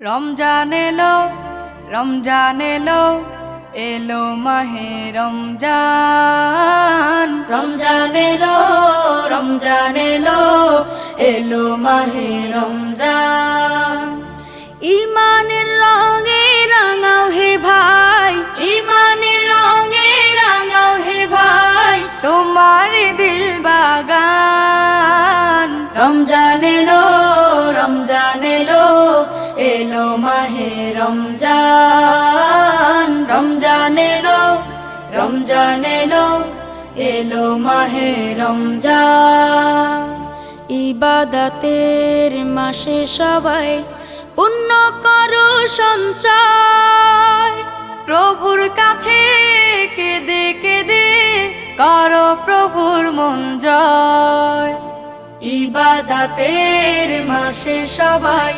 রমজান এলো, রমজান এলো, এলো মাহে রমজান। রমজান এলো, রমজান এলো, এলো মাহে রমজান। ইমানের রঙে রাঙাও হে ভাই, ইমানের রঙে রাঙাও হে ভাই, তোমার দিল বাগান। রমজান এলো, রমজান এলো, এলো মাহে রমজান। রমজান এলো, রমজান এলো, এলো মাহে রমজান। ইবাদতের মাসে সবাই পুণ্য করো সঞ্চয়, প্রভুর কাছে কেঁদে কেঁদে করো প্রভুর মন জয়। ইবাদতের মাসে সবাই